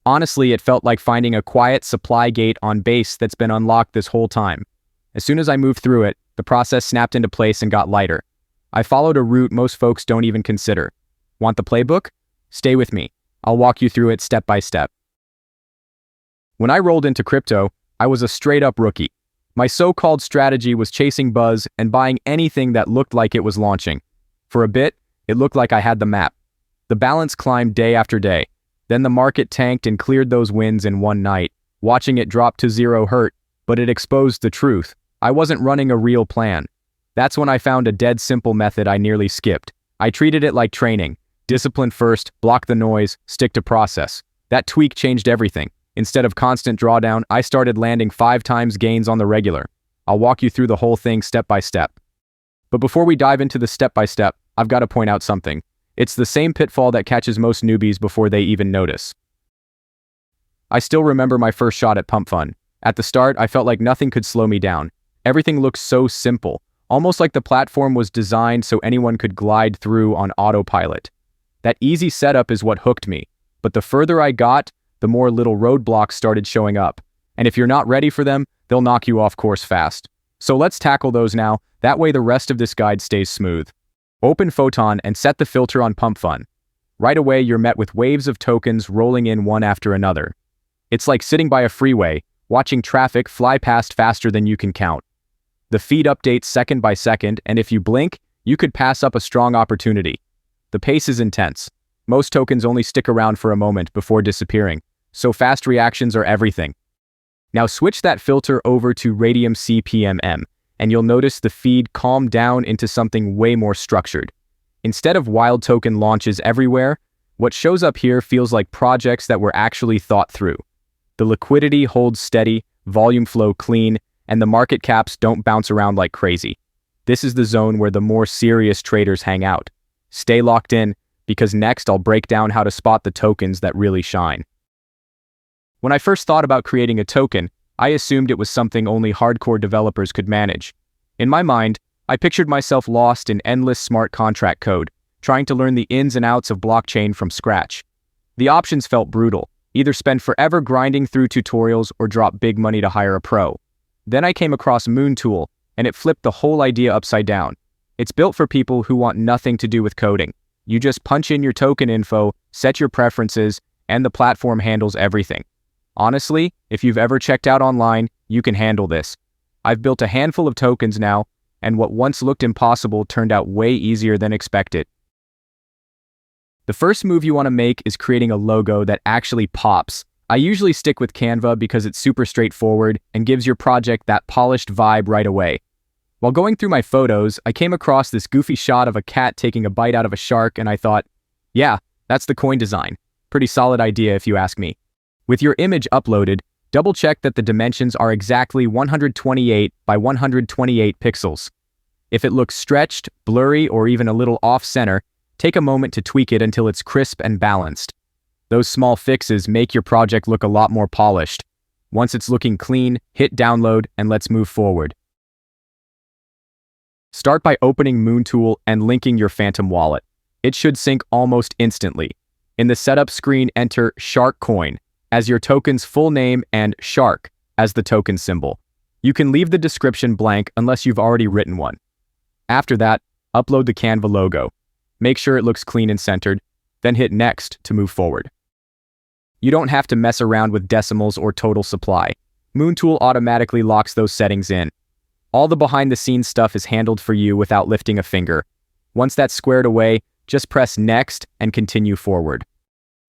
Honestly, it felt like finding a quiet supply gate on base that's been unlocked this whole time. As soon as I moved through it, the process snapped into place and got lighter. I followed a route most folks don't even consider. Want the playbook? Stay with me. I'll walk you through it step by step. When I rolled into crypto, I was a straight-up rookie. My so-called strategy was chasing buzz and buying anything that looked like it was launching. For a bit, it looked like I had the map. The balance climbed day after day. Then the market tanked and cleared those wins in one night. Watching it drop to zero hurt, but it exposed the truth. I wasn't running a real plan. That's when I found a dead simple method I nearly skipped. I treated it like training. Discipline first, block the noise, stick to process. That tweak changed everything. Instead of constant drawdown, I started landing 5 times gains on the regular. I'll walk you through the whole thing step by step. But before we dive into the step by step, I've got to point out something. It's the same pitfall that catches most newbies before they even notice. I still remember my first shot at Pump Fun. At the start, I felt like nothing could slow me down. Everything looked so simple, almost like the platform was designed so anyone could glide through on autopilot. That easy setup is what hooked me, but the further I got, the more little roadblocks started showing up. And if you're not ready for them, they'll knock you off course fast. So let's tackle those now, that way the rest of this guide stays smooth. Open Photon and set the filter on Pump Fun. Right away, you're met with waves of tokens rolling in one after another. It's like sitting by a freeway, watching traffic fly past faster than you can count. The feed updates second by second, and if you blink, you could pass up a strong opportunity. The pace is intense. Most tokens only stick around for a moment before disappearing, so fast reactions are everything. Now switch that filter over to Raydium CPMM, and you'll notice the feed calmed down into something way more structured. Instead of wild token launches everywhere, what shows up here feels like projects that were actually thought through. The liquidity holds steady, volume flow clean, and the market caps don't bounce around like crazy. This is the zone where the more serious traders hang out. Stay locked in, because next I'll break down how to spot the tokens that really shine. When I first thought about creating a token, I assumed it was something only hardcore developers could manage. In my mind, I pictured myself lost in endless smart contract code, trying to learn the ins and outs of blockchain from scratch. The options felt brutal. Either spend forever grinding through tutorials or drop big money to hire a pro. Then I came across MoonTool, and it flipped the whole idea upside down. It's built for people who want nothing to do with coding. You just punch in your token info, set your preferences, and the platform handles everything. Honestly, if you've ever checked out online, you can handle this. I've built a handful of tokens now, and what once looked impossible turned out way easier than expected. The first move you want to make is creating a logo that actually pops. I usually stick with Canva because it's super straightforward and gives your project that polished vibe right away. While going through my photos, I came across this goofy shot of a cat taking a bite out of a shark, and I thought, yeah, that's the coin design. Pretty solid idea if you ask me. With your image uploaded, double-check that the dimensions are exactly 128 by 128 pixels. If it looks stretched, blurry, or even a little off-center, take a moment to tweak it until it's crisp and balanced. Those small fixes make your project look a lot more polished. Once it's looking clean, hit download and let's move forward. Start by opening MoonTool and linking your Phantom wallet. It should sync almost instantly. In the setup screen, enter SharkCoin as your token's full name and Shark as the token symbol. You can leave the description blank unless you've already written one. After that, upload the Canva logo. Make sure it looks clean and centered, then hit Next to move forward. You don't have to mess around with decimals or total supply. MoonTool automatically locks those settings in. All the behind-the-scenes stuff is handled for you without lifting a finger. Once that's squared away, just press Next and continue forward.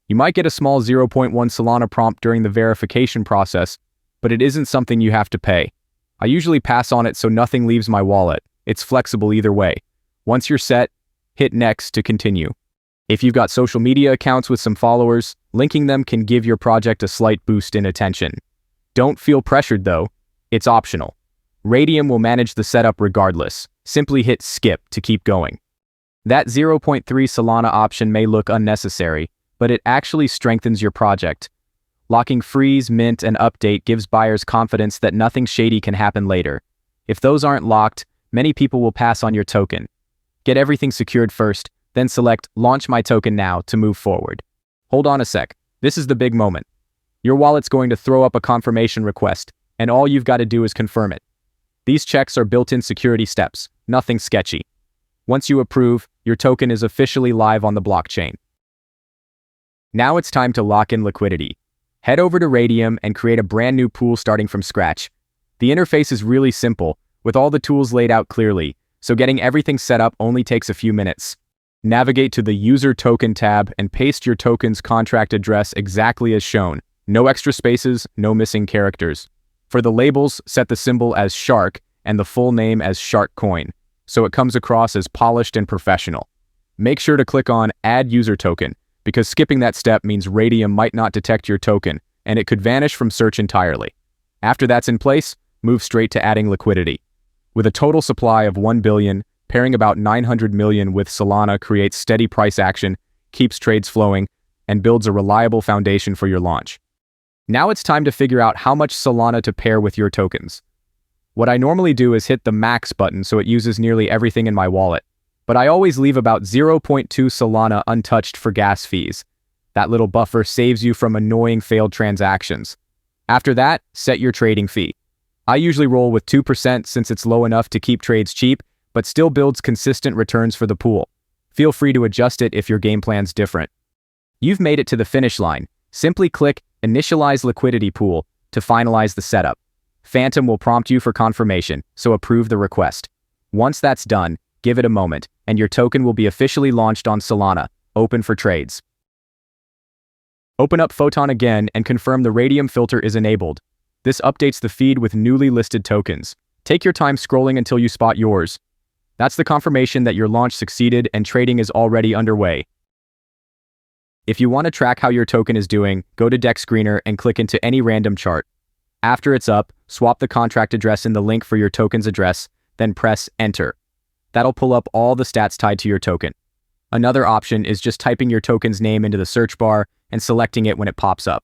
You might get a small 0.1 Solana prompt during the verification process, but it isn't something you have to pay. I usually pass on it so nothing leaves my wallet. It's flexible either way. Once you're set, hit Next to continue. If you've got social media accounts with some followers, linking them can give your project a slight boost in attention. Don't feel pressured though, it's optional. Raydium will manage the setup regardless. Simply hit Skip to keep going. That 0.3 Solana option may look unnecessary, but it actually strengthens your project. Locking freeze, mint, and update gives buyers confidence that nothing shady can happen later. If those aren't locked, many people will pass on your token. Get everything secured first, then select Launch My Token Now to move forward. Hold on a sec. This is the big moment. Your wallet's going to throw up a confirmation request, and all you've got to do is confirm it. These checks are built-in security steps, nothing sketchy. Once you approve, your token is officially live on the blockchain. Now it's time to lock in liquidity. Head over to Raydium and create a brand new pool starting from scratch. The interface is really simple, with all the tools laid out clearly, so getting everything set up only takes a few minutes. Navigate to the User Token tab and paste your token's contract address exactly as shown. No extra spaces, no missing characters. For the labels, set the symbol as Shark and the full name as Shark Coin, so it comes across as polished and professional. Make sure to click on Add User Token, because skipping that step means Raydium might not detect your token, and it could vanish from search entirely. After that's in place, move straight to adding liquidity. With a total supply of 1 billion, pairing about 900 million with Solana creates steady price action, keeps trades flowing, and builds a reliable foundation for your launch. Now it's time to figure out how much Solana to pair with your tokens. What I normally do is hit the max button so it uses nearly everything in my wallet, but I always leave about 0.2 Solana untouched for gas fees. That little buffer saves you from annoying failed transactions. After that, set your trading fee. I usually roll with 2% since it's low enough to keep trades cheap, but still builds consistent returns for the pool. Feel free to adjust it if your game plan's different. You've made it to the finish line. Simply click Initialize Liquidity Pool to finalize the setup. Phantom will prompt you for confirmation, so approve the request. Once that's done, give it a moment, and your token will be officially launched on Solana, open for trades. Open up Photon again and confirm the Raydium filter is enabled. This updates the feed with newly listed tokens. Take your time scrolling until you spot yours. That's the confirmation that your launch succeeded and trading is already underway. If you want to track how your token is doing, go to DEXScreener and click into any random chart. After it's up, swap the contract address in the link for your token's address, then press Enter. That'll pull up all the stats tied to your token. Another option is just typing your token's name into the search bar and selecting it when it pops up.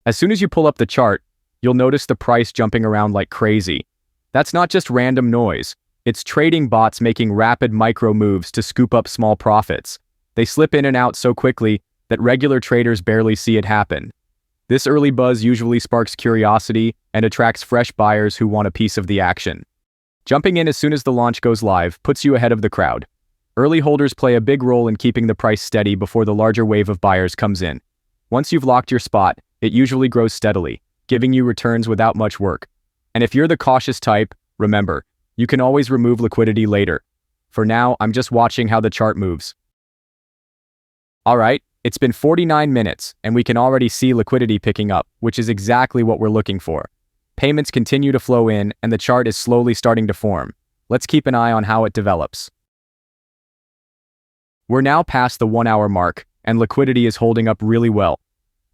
As soon as you pull up the chart, you'll notice the price jumping around like crazy. That's not just random noise. It's trading bots making rapid micro moves to scoop up small profits. They slip in and out so quickly that regular traders barely see it happen. This early buzz usually sparks curiosity and attracts fresh buyers who want a piece of the action. Jumping in as soon as the launch goes live puts you ahead of the crowd. Early holders play a big role in keeping the price steady before the larger wave of buyers comes in. Once you've locked your spot, it usually grows steadily, giving you returns without much work. And if you're the cautious type, remember, you can always remove liquidity later. For now, I'm just watching how the chart moves. Alright, it's been 49 minutes, and we can already see liquidity picking up, which is exactly what we're looking for. Payments continue to flow in, and the chart is slowly starting to form. Let's keep an eye on how it develops. We're now past the 1-hour mark, and liquidity is holding up really well.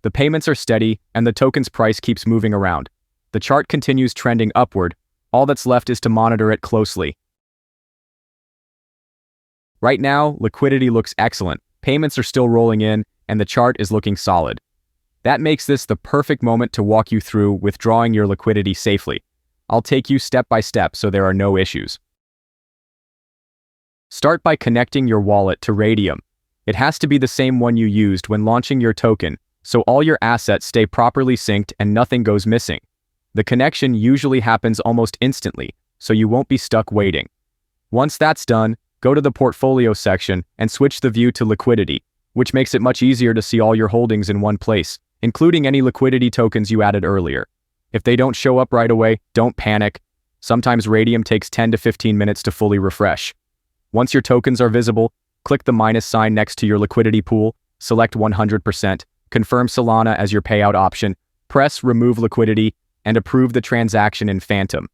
The payments are steady, and the token's price keeps moving around. The chart continues trending upward. All that's left is to monitor it closely. Right now, liquidity looks excellent. Payments are still rolling in, and the chart is looking solid. That makes this the perfect moment to walk you through withdrawing your liquidity safely. I'll take you step by step so there are no issues. Start by connecting your wallet to Raydium. It has to be the same one you used when launching your token, so all your assets stay properly synced and nothing goes missing. The connection usually happens almost instantly, so you won't be stuck waiting. Once that's done, go to the portfolio section and switch the view to liquidity, which makes it much easier to see all your holdings in one place, including any liquidity tokens you added earlier. If they don't show up right away, don't panic. Sometimes Raydium takes 10 to 15 minutes to fully refresh. Once your tokens are visible, click the minus sign next to your liquidity pool, select 100%, confirm Solana as your payout option, press Remove Liquidity, and approve the transaction in Phantom.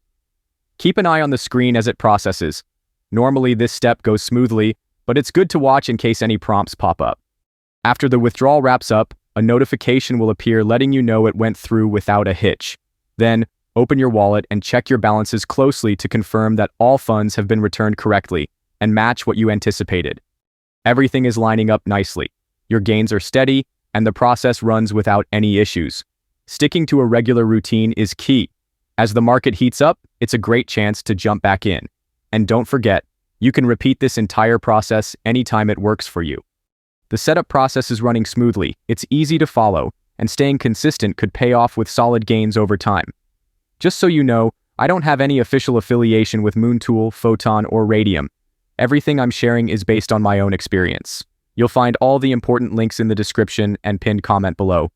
Keep an eye on the screen as it processes. Normally this step goes smoothly, but it's good to watch in case any prompts pop up. After the withdrawal wraps up, a notification will appear letting you know it went through without a hitch. Then, open your wallet and check your balances closely to confirm that all funds have been returned correctly and match what you anticipated. Everything is lining up nicely. Your gains are steady, and the process runs without any issues. Sticking to a regular routine is key. As the market heats up, it's a great chance to jump back in. And don't forget, you can repeat this entire process anytime it works for you. The setup process is running smoothly, it's easy to follow, and staying consistent could pay off with solid gains over time. Just so you know, I don't have any official affiliation with MoonTool, Photon, or Raydium. Everything I'm sharing is based on my own experience. You'll find all the important links in the description and pinned comment below.